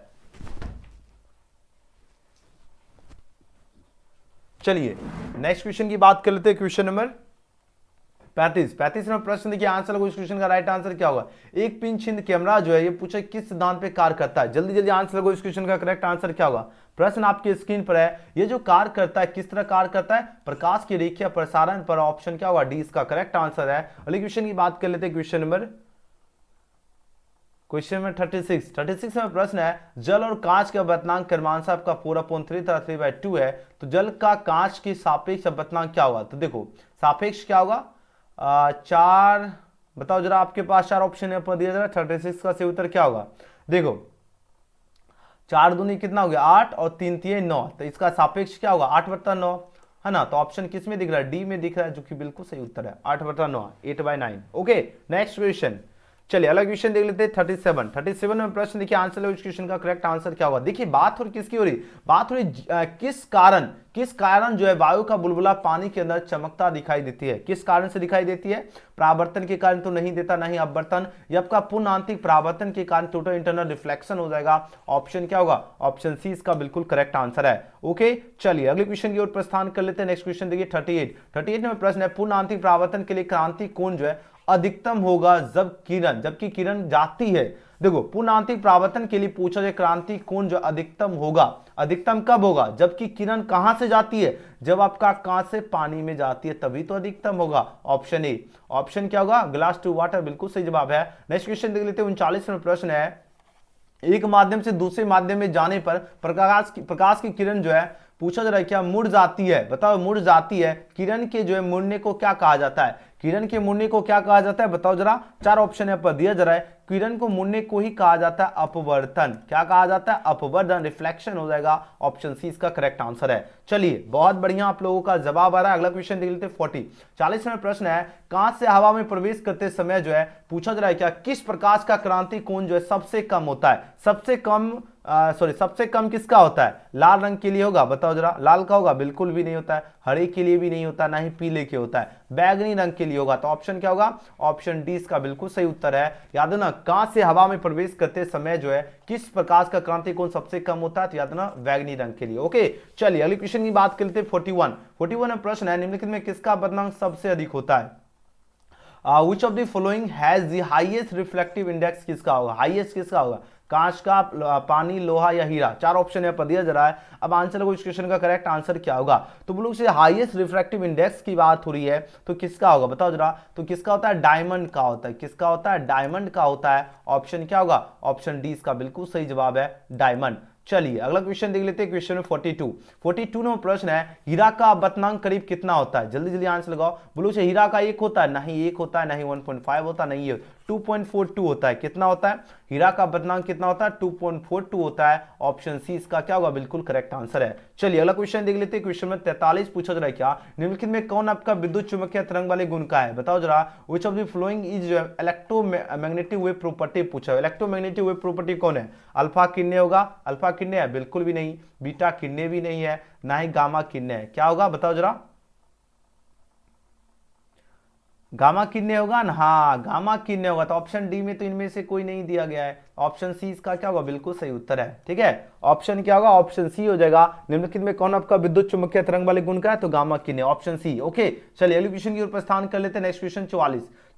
चलिए नेक्स्ट क्वेश्चन की बात कर लेते हैं। क्वेश्चन नंबर 35 में प्रश्न देखिए आंसर को, इस क्वेश्चन का राइट आंसर क्या होगा। एक पिन छिद्र कैमरा जो है ये पूछे किस सिद्धांत पे कार्य करता है। जल्दी जल्दी आंसर को, इस क्वेश्चन का करेक्ट आंसर क्या होगा। प्रश्न आपकी स्क्रीन पर है। ये जो कार्य करता है किस तरह कार्य करता है, प्रकाश की रेखीय प्रसारण पर। ऑप्शन क्या होगा, डी इसका करेक्ट आंसर है। अगले क्वेश्चन की बात कर लेते हैं। क्वेश्चन नंबर 36 में प्रश्न है जल और कांच के अपवर्तनांक क्रमांश आपका 4/3 है। तो जल का कांच के सापेक्ष अपवर्तनांक क्या होगा। तो देखो सापेक्ष क्या होगा, 4, बताओ जरा, आपके पास 4 ऑप्शन है पर दिया जा रहा है। 36 का सही उत्तर क्या होगा, देखो 4 दूनी कितना हो गया 8 और 3 3 9। तो इसका सापेक्ष क्या होगा 8/9 है ना। तो ऑप्शन किस में दिख रहा है, डी में दिख रहा है, जो कि बिल्कुल सही उत्तर है 8/9, 8/9। ओके नेक्स्ट क्वेश्चन, चलिए अगला क्वेश्चन देख लेते हैं 37 में प्रश्न देखिए आंसर इस क्वेश्चन का करेक्ट आंसर क्या होगा। देखिए बात हो रही किसकी हो रही, बात हो रही किस कारण जो है वायु का बुलबुला पानी के अंदर चमकता दिखाई देती है। किस कारण से दिखाई देती है, परावर्तन के कारण तो नहीं देता, नहीं अपवर्तन, या आपका पूर्ण आंतरिक परावर्तन के कारण टोटल इंटरनल रिफ्लेक्शन हो जाएगा। ऑप्शन क्या होगा, ऑप्शन सी इसका बिल्कुल करेक्ट आंसर है। ओके चलिए अगले क्वेश्चन की ओर प्रस्थान कर लेते हैं। नेक्स्ट क्वेश्चन देखिए 38 में प्रश्न है पूर्ण आंतरिक परावर्तन के लिए क्रांति कोण जो है अधिकतम होगा जबकि किरण जाती है। देखो पूर्ण आंतरिक परावर्तन के लिए पूछा जाए क्रांति कोण जो अधिकतम होगा, अधिकतम कब होगा, जबकि किरण कहां से जाती है, जब आपका कांच से पानी में जाती है तभी तो अधिकतम होगा। ऑप्शन ए, ऑप्शन क्या होगा, ग्लास टू वाटर, बिल्कुल सही जवाब है। नेक्स्ट क्वेश्चन देख लेते हैं। 39 में प्रश्न है एक माध्यम से दूसरे माध्यम में जाने पर प्रकाश की किरण जो है पूछा जा रहा है क्या मुड़ जाती है। बताओ मुड़ जाती है, किरण के जो है मुड़ने को क्या कहा जाता है, किरण के मुड़ने को क्या कहा जाता है, बताओ जरा। 4 ऑप्शन यहाँ पर दिया जा रहा है। किरण को मुड़ने को ही कहा जाता है अपवर्तन। क्या कहा जाता है, अपवर्तन, रिफ्लेक्शन हो जाएगा। ऑप्शन सी इसका करेक्ट आंसर है। चलिए बहुत बढ़िया आप लोगों का जवाब आ रहा है। अगला क्वेश्चन देख लेते हैं 40 में प्रश्न है कांच से हवा में प्रवेश करते समय जो है पूछा जा रहा है क्या किस प्रकाश का क्रांति कोण जो है सबसे कम होता है। सबसे कम किसका होता है, लाल रंग के लिए होगा, बताओ जरा। लाल का होगा, बिल्कुल भी नहीं होता है। हरे के लिए भी नहीं होता, ना ही पीले के होता है। बैगनी रंग के लिए होगा। तो ऑप्शन क्या होगा, ऑप्शन डी इसका बिल्कुल सही उत्तर है। याद है ना, कांच से हवा में प्रवेश करते समय जो है किस प्रकाश का क्रांति कोण सबसे कम होता है, तो याद है ना बैगनी रंग के लिए। ओके चलिए अगले क्वेश्चन की बात करते हैं। 41 में प्रश्न है निम्नलिखित में किसका अपवर्तनांक सबसे अधिक होता है। Which of the following has the highest reflective index, किसका होगा, हाईएस्ट किसका होगा, कांच का, पानी, लोहा या हीरा। 4 ऑप्शन यहाँ पर दिया जा रहा है। अब आंसर को इस क्वेश्चन का करेक्ट आंसर क्या होगा। तो बोलो से हाईएस्ट रिफ्रैक्टिव इंडेक्स की बात हो रही है तो किसका होगा, बताओ जरा। तो किसका होता है, डायमंड का होता है। किसका होता है, डायमंड का होता है। ऑप्शन क्या होगा, ऑप्शन डी इसका बिल्कुल सही जवाब है, डायमंड। चलिए अगला क्वेश्चन देख लेते हैं। क्वेश्चन 42 में प्रश्न है हीरा का अपवर्तनांक करीब कितना होता है। जल्दी जल्दी आंसर लगाओ। बोलो से हीरा का 1 होता है, नहीं 1 होता है, नहीं 1.5 होता, नहीं है 2.42 होता है। कितना होता है, हीरा का अपवर्तनांक कितना होता है, 2.42 होता है। ऑप्शन सी इसका क्या होगा, बिल्कुल करेक्ट आंसर है। चलिए अगला क्वेश्चन देख लेते हैं। क्वेश्चन में 43 पूछा जा रहा है क्या निम्नलिखित में कौन आपका विद्युत चुम्बकीय तरंग वाले गुण का है, बताओ जरा। Which of the following is electromagnetic wave property पूछा है। इलेक्ट्रोमैग्नेटिक वेव प्रॉपर्टी कौन है, अल्फा किरणें होगा, अल्फा किरणें है, बिल्कुल भी नहीं। बीटा किरणें भी नहीं है, ना ही गामा किरणें है। क्या होगा, बताओ जरा। गामा किरणें होगा ना, हाँ गामा किरणें होगा। तो ऑप्शन डी में तो इनमें से कोई नहीं दिया गया है। ऑप्शन सी इसका क्या होगा, बिल्कुल सही उत्तर है। ठीक है, ऑप्शन क्या होगा, ऑप्शन सी हो जाएगा। निम्नलिखित में कौन आपका विद्युत चुम्बकीय तरंग वाले गुण का है, तो गामा किरणें, ऑप्शन सी। ओके चलिए अगले क्वेश्चन की ओर प्रस्थान कर लेते हैं। नेक्स्ट क्वेश्चन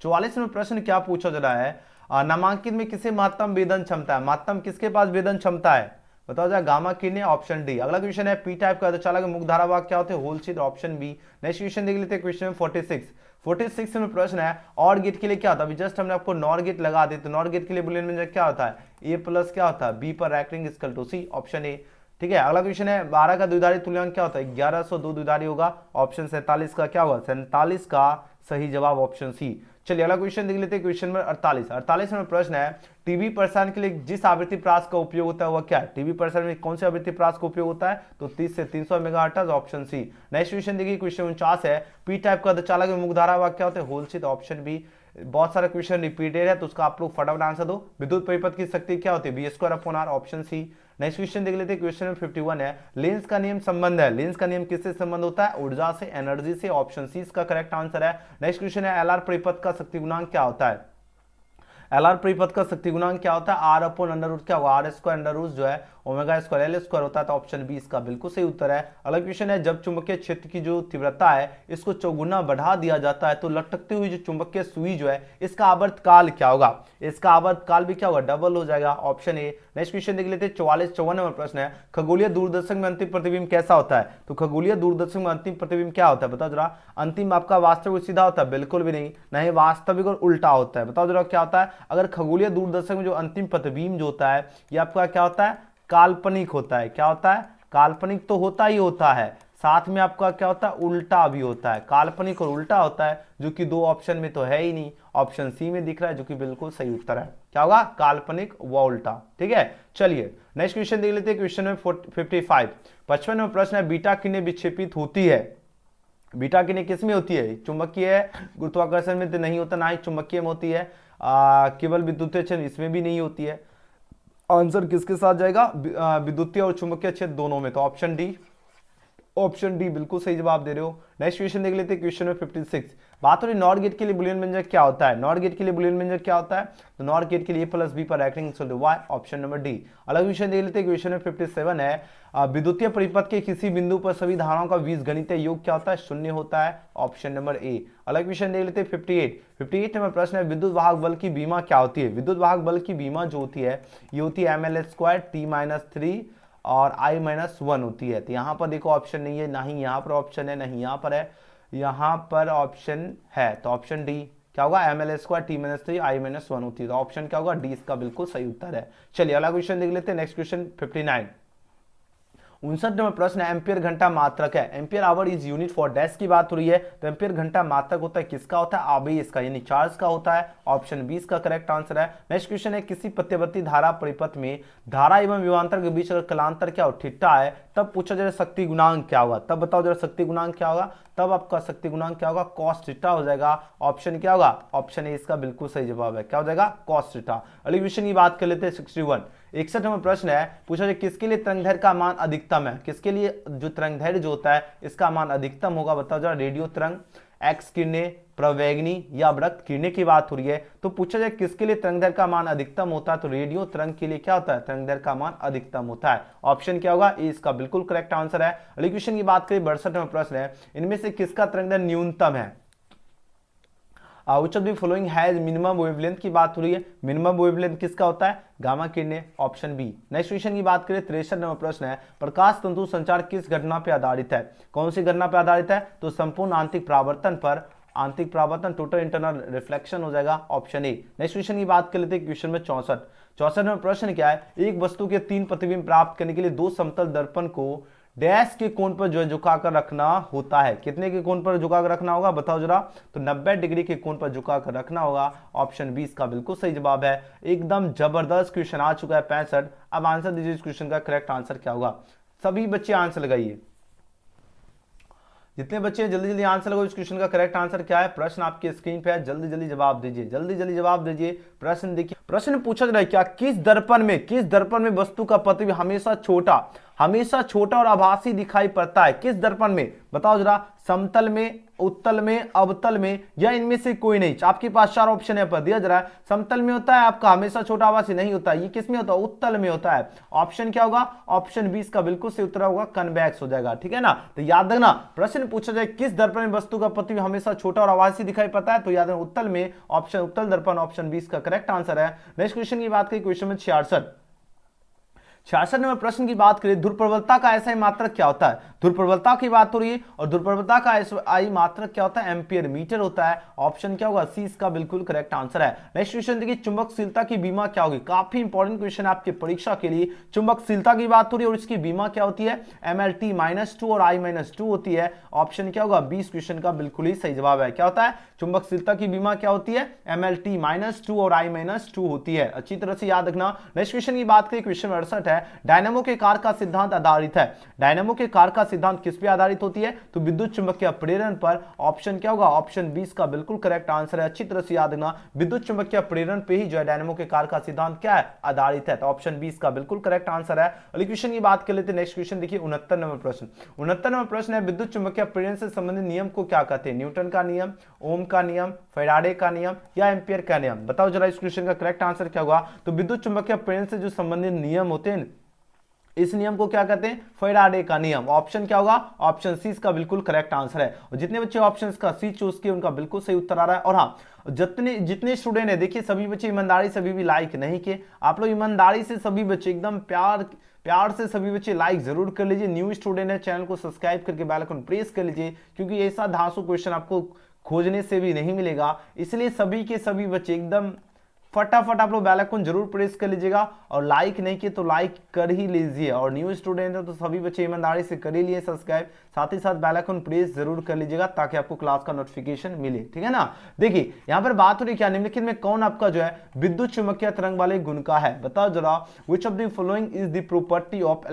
44 में प्रश्न क्या पूछा जा रहा है, नामांकित में किसे महत्तम वेदन क्षमता है, महत्तम किसके पास वेदन क्षमता है, बताओ जरा, गामा किडनी, ऑप्शन डी। अगला क्वेश्चन है पी टाइप का अर्धचालक मुक्त धारा वाहक क्या होते हैं, होल शीट, ऑप्शन बी। नेक्स्ट क्वेश्चन देख लेते हैं, क्वेश्चन 46 में प्रश्न है और गेट के लिए क्या होता है, अभी जस्ट हमने आपको नॉर गेट लगा दी, तो नॉर गेट के लिए बुलियन व्यंजक क्या होता है, ए प्लस क्या होता है, बी पर रैंकिंग equal to C, option A. ठीक है, अगला क्वेश्चन है 12 का द्विधारी तुल्यांक क्या होता है, 1102 द्विधारी होगा, ऑप्शन 47 का क्या होगा, 47 का सही जवाब ऑप्शन सी। चलिए अगला क्वेश्चन देख लेते हैं, क्वेश्चन नंबर 48 में प्रश्न है टीवी प्रसारण के लिए जिस आवृत्ति प्रास का उपयोग होता है वह क्या है, टीवी प्रसारण में कौन सी आवृत्ति प्रास का उपयोग होता है, तो 30 से 300 megahertz, option C. Next question देखिए, क्वेश्चन 49 है पी टाइप का अर्धचालक में मुक्त धारा वाहक क्या होते हैं, होल शीट, ऑप्शन बी। बहुत सारे क्वेश्चन रिपीटेड है तो उसका आप लोग फटाफट आंसर दो। विद्युत परिपथ की शक्ति क्या होती है, B square upon R, option C. Next question देख लेते हैं, क्वेश्चन 51 है लेंस का नियम संबंध है, लेंस का नियम किससे संबंध होता है, ऊर्जा से, एनर्जी से, ऑप्शन सी इसका करेक्ट आंसर है। नेक्स्ट क्वेश्चन है एलआर परिपथ का शक्ति गुणांक क्या होता है, एलआर परिपथ का शक्ति गुणांक क्या होता है, आर अपॉन अंडर रूट क्या होगा, आर स्क्वायर अंडर रूट जो है ओमेगा स्क्वायर एल स्क्वायर होता है, तो ऑप्शन बी इसका बिल्कुल सही उत्तर है। अगला क्वेश्चन है जब चुंबकीय क्षेत्र की जो तीव्रता है इसको चौगुना बढ़ा दिया जाता है तो लटकती हुई जो चुंबकीय सुई जो है इसका आवर्त काल क्या होगा, इसका आवर्त काल भी क्या होगा, डबल हो जाएगा, ऑप्शन ए। नेक्स्ट क्वेश्चन देख लेते हैं 54 नंबर प्रश्न है खगोलीय दूरदर्शक में अंतिम प्रतिबिंब कैसा होता है, तो खगोलीय दूरदर्शक में अंतिम प्रतिबिंब क्या होता है, बताओ जरा। अंतिम आपका वास्तविक सीधा होता है, बिल्कुल भी नहीं, नहीं वास्तविक और उल्टा होता है, बताओ जरा क्या होता है। अगर खगोलीय दूरदर्शक में जो अंतिम प्रतिबिंब जो होता है ये आपका क्या होता है, काल्पनिक होता है, क्या होता है, काल्पनिक तो होता ही होता है, साथ में आपका क्या होता है, उल्टा भी होता है, काल्पनिक और उल्टा होता है, जो कि दो ऑप्शन में तो है ही नहीं, ऑप्शन सी में दिख रहा है जो कि बिल्कुल सही उत्तर है, क्या होगा, काल्पनिक व उल्टा। ठीक है, चलिए नेक्स्ट क्वेश्चन देख लेते हैं, क्वेश्चन में 55 में प्रश्न है बीटा किरणें विक्षेपित होती है, बीटा किरणें किस में होती है, चुंबकीय गुरुत्वाकर्षण में तो नहीं होता, ना ही चुंबकीय में होती है, केवल विद्युतीय क्षेत्र इसमें भी नहीं होती है। आंसर किसके साथ जाएगा, विद्युतीय और चुंबकीय क्षेत्र दोनों में, तो ऑप्शन डी, ऑप्शन डी बिल्कुल सही जवाब दे रहे हो। नेक्स्ट क्वेश्चन देख लेते हैं, क्वेश्चन में 56 बात हो रही नॉर गेट के लिए बुलियन व्यंजक क्या होता है, नॉर गेट के लिए बुलियन व्यंजक क्या होता है, तो नॉर गेट के लिए प्लस बी पर रैंकिंग equal to Y, option number D. अलग क्वेश्चन देख लेते हैं, क्वेश्चन में 57 है विद्युतीय परिपथ के किसी बिंदु पर सभी धाराओं का बीजगणितीय योग क्या होता है, शून्य होता है, ऑप्शन नंबर ए। अलग क्वेश्चन देख लेते हैं 58 नंबर प्रश्न है विद्युत वाहक बल की बीमा क्या होती है, विद्युत वाहक बल की बीमा जो होती है ये होती है ml स्क्वायर t-3 और i-1 होती है। तो यहाँ पर देखो ऑप्शन नहीं है, ना ही यहाँ पर ऑप्शन है, नहीं यहाँ पर है, यहाँ पर ऑप्शन है, तो ऑप्शन डी क्या होगा, ml स्क्वायर t-3 i-1 होती है, तो ऑप्शन क्या होगा, डी इसका बिल्कुल सही उत्तर है। चलिए अगला क्वेश्चन देख लेते हैं, नेक्स्ट क्वेश्चन 59 नंबर प्रश्न है एम्पियर घंटा मात्रक है, ampere hour is unit for dash की बात हो रही है, तो एम्पियर घंटा मात्रक होता है किसका होता है, आवेश का यानी चार्ज का होता है, ऑप्शन 20 का करेक्ट आंसर है। नेक्स्ट क्वेश्चन है किसी प्रत्यवर्ती धारा परिपथ में धारा एवं विभवांतर के बीच अगर कलांतर क्या हो थीटा है तब पूछा जरा शक्ति गुणांक क्या होगा, तब बताओ जरा शक्ति गुणांक क्या होगा, तब आपका शक्ति गुणांक क्या होगा, कॉस थीटा हो जाएगा, ऑप्शन क्या होगा, ऑप्शन ए इसका बिल्कुल सही जवाब है, क्या हो जाएगा, कॉस थीटा। अगली क्वेश्चन की बात कर लेते हैं 61 नंबर प्रश्न है पूछा जाए किसके लिए तरंगदैर्घ्य का मान अधिकतम है, किसके लिए जो तरंगदैर्घ्य जो होता है इसका मान अधिकतम होगा, बताओ जरा। रेडियो तरंग, एक्स किरणें, प्रवेगनी या अवरक्त किरणें की बात हो रही है, तो पूछा जाए किसके लिए तरंगदैर्घ्य का मान अधिकतम होता है, तो रेडियो तरंग के लिए क्या होता है, तरंगदैर्घ्य का मान अधिकतम होता है, ऑप्शन क्या होगा, ए इसका बिल्कुल करेक्ट आंसर है। अगली क्वेश्चन की बात करें 62 नंबर प्रश्न है इनमें से किसका तरंगदैर्घ्य न्यूनतम है, which of the following has minimum wavelength की बात हो रही है, मिनिमम वेवलेंथ किसका होता है, गामा किरणें, ऑप्शन बी। नेक्स्ट क्वेश्चन की बात करें 63 नंबर प्रश्न है प्रकाश तंतु संचार किस घटना पर आधारित है, कौन सी घटना पर आधारित है, तो संपूर्ण आंतरिक परावर्तन पर, आंतरिक परावर्तन टोटल इंटरनल रिफ्लेक्शन हो जाएगा, ऑप्शन ए। नेक्स्ट क्वेश्चन की बात कर लेते हैं क्वेश्चन में 64 नंबर प्रश्न क्या है एक वस्तु के 3 प्रतिबिंब प्राप्त करने के लिए 2 समतल दर्पण को डैश के कोण पर जो है झुकाकर रखना होता है, कितने के कोण पर झुकाकर रखना होगा, बताओ जरा, तो 90 डिग्री के कोण पर झुकाकर रखना होगा, ऑप्शन 20 का बिल्कुल सही जवाब है। एकदम जबरदस्त क्वेश्चन आ चुका है 65। अब आंसर दीजिए इस क्वेश्चन का करेक्ट आंसर क्या होगा, सभी बच्चे आंसर लगाइए, जितने बच्चे जल्दी जल्दी आंसर लगाओ इस क्वेश्चन का करेक्ट आंसर क्या है, प्रश्न आपके स्क्रीन पे है, जल्दी जल्दी जवाब दीजिए, जल्दी जल्दी जवाब दीजिए। प्रश्न देखिए, प्रश्न पूछा जा रहा है क्या किस दर्पण में वस्तु का प्रतिबिंब हमेशा छोटा और आभासी दिखाई पड़ता है किस दर्पण में? बताओ जरा, समतल में, उत्तल में, अवतल में, या इनमें से कोई नहीं। आपके पास चार ऑप्शन है पर दिया जरा, समतल में होता है आपका हमेशा छोटा आभासी नहीं होता, ये किस में होता है? उत्तल में होता है। ऑप्शन क्या होगा? ऑप्शन 20 का बिल्कुल सही उत्तर होगा कन्वेक्स हो जाएगा, ठीक है ना। तो याद रखना, प्रश्न पूछा जाए किस दर्पण में वस्तु का प्रतिबिंब हमेशा छोटा और आभासी दिखाई पड़ता है, तो याद रखना उत्तल में, ऑप्शन उत्तल दर्पण, ऑप्शन 20 का करेक्ट आंसर है। नेक्स्ट क्वेश्चन की बात करें, क्वेश्चन में 66 नंबर प्रश्न की बात करें, ध्रुव का ऐसा मात्रक क्या होता है? ध्रुव की बात हो रही है, और ध्रुव का आई मात्रक क्या होता है? एम्पियर मीटर होता है। ऑप्शन क्या होगा? सी इसका बिल्कुल करेक्ट आंसर है। नेक्स्ट क्वेश्चन देखिए, चुंबकशीलता की बीमा क्या होगी? काफी इंपॉर्टेंट क्वेश्चन आपके परीक्षा के लिए। चुंबकशीलता की बात हो रही है और इसकी बीमा क्या होती है? MLT-2 और I-2 होती है। ऑप्शन क्या होगा? 20 क्वेश्चन का बिल्कुल ही सही जवाब है। क्या होता है? चुंबकशीलता की बीमा क्या होती है? MLT-2 और I-2 होती है। अच्छी तरह से याद रखना। नेक्स्ट क्वेश्चन की बात करें, क्वेश्चन 68 है, डायनामो के कार्य का सिद्धांत आधारित है। डायनामो के कार्य का सिद्धांत किस पे आधारित होती है? तो विद्युत चुंबकीय प्रेरण पर। ऑप्शन क्या होगा? ऑप्शन 20 का बिल्कुल करेक्ट आंसर है। अच्छी तरह से याद रखना, विद्युत चुंबकीय प्रेरण पे ही जो है डायनामो के कार्य का सिद्धांत क्या है? आधारित है। तो ऑप्शन 20 का बिल्कुल करेक्ट आंसर है। अगले क्वेश्चन की बात कर लेते हैं। नेक्स्ट क्वेश्चन देखिए, 69 नंबर प्रश्न। 69 नंबर प्रश्न है, विद्युत चुंबकीय प्रेरण से संबंधित नियम को क्या कहते हैं? न्यूटन का नियम, ओम का नियम, फैराडे का नियम, या एम्पियर का नियम? बताओ जरा इस क्वेश्चन का करेक्ट आंसर क्या होगा? तो विद्युत चुंबकीय प्रेरण से जो संबंधित नियम होते हैं, इस नियम को क्या कहते हैं? फैराडे का नियम। ऑप्शन क्या होगा? ऑप्शन सी इसका बिल्कुल करेक्ट आंसर है। और जितने बच्चे ऑप्शन का सी चूज किए उनका बिल्कुल सही उत्तर आ रहा है। और हाँ, जितने स्टूडेंट है, देखिए सभी बच्चे ईमानदारी से अभी भी लाइक नहीं किए। आप लोग ईमानदारी से सभी बच्चे एकदम प्यार से सभी बच्चे लाइक जरूर कर लीजिए। न्यू स्टूडेंट है, चैनल को सब्सक्राइब करके बेल आइकन प्रेस कर लीजिए, क्योंकि ऐसा धांसू क्वेश्चन आपको खोजने से भी नहीं मिलेगा। इसलिए सभी के सभी बच्चे एकदम फटाफट आप लोग बेल आइकन जरूर प्रेस कर लीजिएगा, और लाइक नहीं किए तो लाइक कर ही लीजिए। और न्यू स्टूडेंट है तो सभी बच्चे ईमानदारी से कर ही लिए सब्सक्राइब, साथ ही साथ बेल आइकन प्रेस जरूर कर लीजिएगा ताकि आपको क्लास का नोटिफिकेशन मिले, ठीक है ना। देखिए यहाँ पर बात हो रही क्या, निम्नलिखित में कौन आपका जो है विद्युत चुंबकीय तरंग वाले गुण का है? बताओ जरा, which of the following is the property of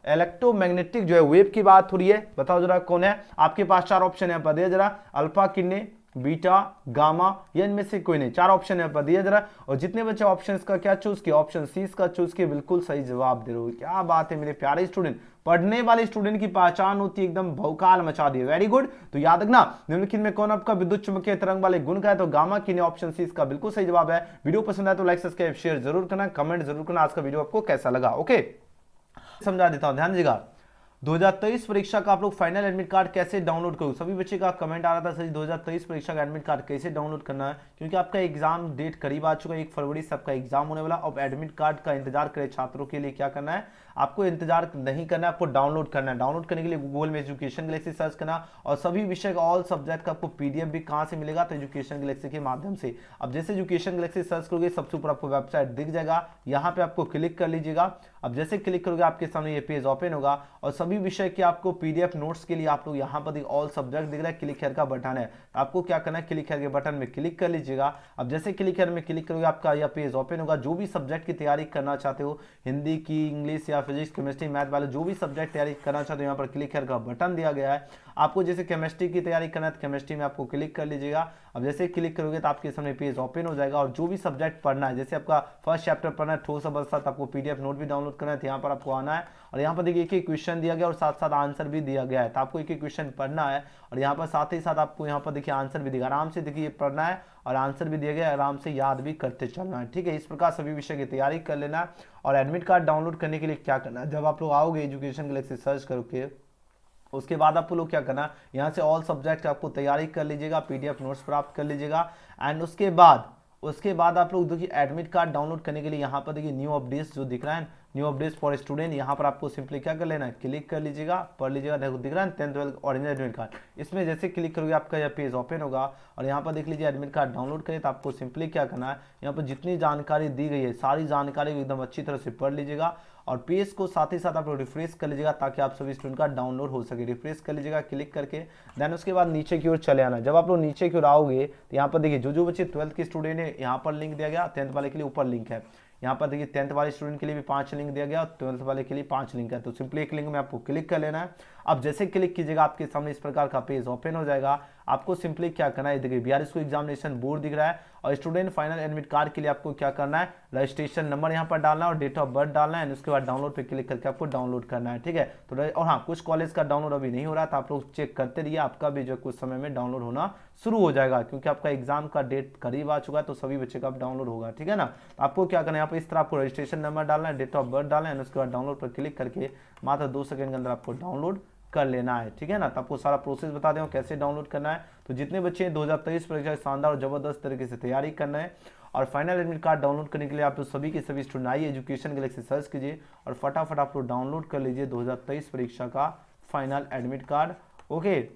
electromagnetic जो है वेव की बात हो रही है। बताओ जरा कौन है? आपके पास चार ऑप्शन है, बताइए जरा, अल्फा किरणें, बीटा, गामा, या इनमें से कोई नहीं। चार ऑप्शन है, दिया जरा। और जितने बच्चे ऑप्शंस का क्या चूज किया? ऑप्शन सी का चूज किया, बिल्कुल सही जवाब दे रहे हो। क्या बात है मेरे प्यारे स्टूडेंट, पढ़ने वाले स्टूडेंट की पहचान होती है एकदम भौकाल मचा दी है। Very good. तो याद रखना, निम्नलिखित में कौन आपका विद्युत चुंबकीय तरंग वाले गुण का है? तो गामा किरणें, ऑप्शन सी इसका बिल्कुल सही जवाब है। वीडियो पसंद आए तो लाइक, सब्सक्राइब, शेयर जरूर करना, कमेंट जरूर करना आज का वीडियो आपको कैसा लगा। ओके, समझा देता हूं, ध्यान दीजिएगा। 2023 परीक्षा का आप लोग फाइनल एडमिट कार्ड कैसे डाउनलोड करोगे? सभी बच्चे का कमेंट आ रहा था सर 2023 परीक्षा का एडमिट कार्ड कैसे डाउनलोड करना है, क्योंकि आपका एग्जाम डेट करीब आ चुका है, 1 फरवरी से आपका एग्जाम होने वाला। अब एडमिट कार्ड का इंतजार करे छात्रों के लिए क्या करना है? आपको इंतजार नहीं करना है, आपको डाउनलोड करना है। डाउनलोड करने के लिए गूगल में एजुकेशन गैलेक्सी सर्च करना, और सभी विषय का ऑल सब्जेक्ट का आपको पीडीएफ भी कहां से मिलेगा? तो एजुकेशन गैलेक्सी के माध्यम से। अब जैसे एजुकेशन गैलेक्सी सर्च करोगे सबसे ऊपर आपको वेबसाइट दिख जाएगा, यहाँ पे आपको क्लिक कर लीजिएगा। अब जैसे क्लिक करोगे आपके सामने ये पेज ओपन होगा, और सभी विषय के आपको पीडीएफ नोट्स के लिए आप लोग यहाँ पर ऑल सब्जेक्ट दिख रहा है, क्लिक हेयर का बटन है। आपको क्या करना है? क्लिक हेयर के बटन में क्लिक कर लीजिएगा। अब जैसे क्लिक हेयर में क्लिक करोगे आपका यह पेज ओपन होगा। जो भी सब्जेक्ट की तैयारी करना चाहते हो, हिंदी की, इंग्लिश या फिजिक्स, केमिस्ट्री, मैथ वाले जो भी सब्जेक्ट तैयारी करना चाहते हो, यहाँ पर क्लिक हेयर का बटन दिया गया है। आपको जैसे केमिस्ट्री की तैयारी करना है तो केमिस्ट्री में आपको क्लिक कर लीजिएगा। अब जैसे क्लिक करोगे तो आपके सामने पेज ओपन हो जाएगा, और जो भी सब्जेक्ट पढ़ना है, जैसे आपका फर्स्ट चैप्टर पढ़ना है ठोस अवस्था, तो आपको पीडीएफ नोट भी डाउनलोड करना है, तो यहाँ पर आपको आना है। और यहाँ पर देखिए एक एक क्वेश्चन दिया गया और साथ साथ आंसर भी दिया गया है, तो आपको एक एक क्वेश्चन पढ़ना है, और यहाँ पर साथ ही साथ आपको यहाँ पर देखिए आंसर भी दिया, आराम से देखिए पढ़ना है, और आंसर भी दिया गया, आराम से याद भी करते चलना है, ठीक है। इस प्रकार सभी विषय की तैयारी कर लेना है। और एडमिट कार्ड डाउनलोड करने के लिए क्या करना है? जब आप लोग आओगे एजुकेशन गैलेक्सी सर्च करके, उसके बाद आपको लोग क्या करना, यहाँ से ऑल सब्जेक्ट आपको तैयारी कर लीजिएगा, पीडीएफ नोट्स प्राप्त कर लीजिएगा। एंड उसके बाद आप लोग देखिए एडमिट कार्ड डाउनलोड करने के लिए यहाँ पर देखिए न्यू अपडेट्स जो दिख रहा है, न्यू अपडेट्स फॉर स्टूडेंट, यहाँ पर आपको सिंपली क्या कर लेना है? क्लिक कर लीजिएगा, पढ़ लीजिएगा। देखो दिख रहा है 10th 12th original admit card, इसमें जैसे क्लिक करोगे आपका यह पेज ओपन होगा, और यहाँ पर देख लीजिए एडमिट कार्ड डाउनलोड करें। तो आपको सिंपली क्या करना है, यहाँ पर जितनी जानकारी दी गई है सारी जानकारी एकदम अच्छी तरह से पढ़ लीजिएगा, और पेज को साथ ही साथ आप लोग रिफ्रेश कर लीजिएगा ताकि आप सभी स्टूडेंट का डाउनलोड हो सके। रिफ्रेश कर लीजिएगा क्लिक करके, देन उसके बाद नीचे की ओर चले आना। जब आप लोग नीचे की ओर आओगे तो यहाँ पर देखिए जो बच्चे 12th के स्टूडेंट है यहाँ पर लिंक दिया गया, 10th वाले के लिए ऊपर लिंक है। यहाँ पर देखिए 10th वाले स्टूडेंट के लिए भी 5 लिंक दिया गया, 12th वाले के लिए 5 लिंक है। तो सिंपली एक लिंक में आपको क्लिक कर लेना है। अब जैसे क्लिक कीजिएगा आपके सामने इस प्रकार का पेज ओपन हो जाएगा। आपको सिंपली क्या करना है, देखिए बिहार स्कूल एग्जामिनेशन बोर्ड दिख रहा है और स्टूडेंट फाइनल एडमिट कार्ड के लिए आपको क्या करना है, रजिस्ट्रेशन नंबर यहाँ पर डालना है और डेट ऑफ बर्थ डालना है, उसके बाद डाउनलोड पे क्लिक करके आपको डाउनलोड करना है, ठीक है। तो और हाँ, कुछ कॉलेज का डाउनलोड अभी नहीं हो रहा था, आप लोग चेक करते रहिए, आपका भी जो कुछ समय में डाउनलोड होना शुरू हो जाएगा, क्योंकि आपका एग्जाम का डेट करीब आ चुका है, तो सभी बच्चे का डाउनलोड होगा, ठीक है ना। तो आपको क्या करना है, यहाँ पर इस तरह आपको रजिस्ट्रेशन नंबर डालना है, डेट ऑफ बर्थ डालना है, उसके बाद डाउनलोड पर क्लिक करके मात्र 2 सेकंड के अंदर आपको डाउनलोड कर लेना है, ठीक है ना। तो आपको सारा प्रोसेस बता दें कैसे डाउनलोड करना है। तो जितने बच्चे 2023 परीक्षा शानदार और जबरदस्त तरीके से तैयारी करना है और फाइनल एडमिट कार्ड डाउनलोड करने के लिए आप लोग सभी के सभी स्टूडेंट आइए एजुकेशन गैलेक्सी सर्च कीजिए और फटाफट आप लोग डाउनलोड कर लीजिए 2023 परीक्षा का फाइनल एडमिट कार्ड, ओके।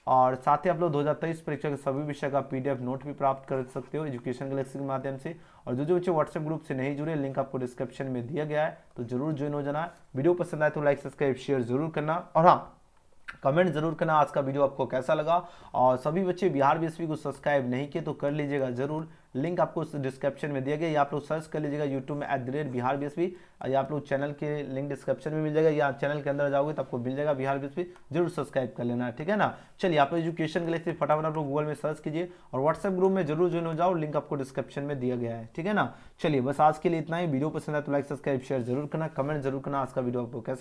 और साथ ही आप लोग 2023 परीक्षा के सभी विषय का PDF नोट भी प्राप्त कर सकते हो एजुकेशन गैलेक्सी के माध्यम से। और जो बच्चे व्हाट्सएप ग्रुप से नहीं जुड़े, लिंक आपको डिस्क्रिप्शन में दिया गया है, तो जरूर ज्वाइन हो जाना। वीडियो पसंद आए तो लाइक सब्सक्राइब शेयर जरूर करना और हाँ, कमेंट जरूर करना आज का वीडियो आपको कैसा लगा। और सभी बच्चे बिहार बीएसपी को सब्सक्राइब नहीं किए तो कर लीजिएगा जरूर, लिंक आपको डिस्क्रिप्शन में दिया गया, या आप लोग सर्च कर लीजिएगा यूट्यूब में @बिहार बीएसपी, या आप लोग चैनल के लिंक डिस्क्रिप्शन में मिल जाएगा, या चैनल के अंदर जाओगे तो आपको मिल जाएगा बिहार बीएसपी, जरूर सब्सक्राइब कर लेना, ठीक है ना। चलिए आप एजुकेशन गैलेक्सी फटाफट आप लोग गूगल में सर्च कीजिए और व्हाट्सएप ग्रुप में जरूर ज्वाइन हो जाओ, लिंक आपको डिस्क्रिप्शन में दिया गया है, ठीक है ना। चलिए बस आज के लिए इतना ही। वीडियो पसंद आए तो लाइक सब्सक्राइब शेयर जरूर करना, कमेंट जरूर करना आज का वीडियो आपको कैसा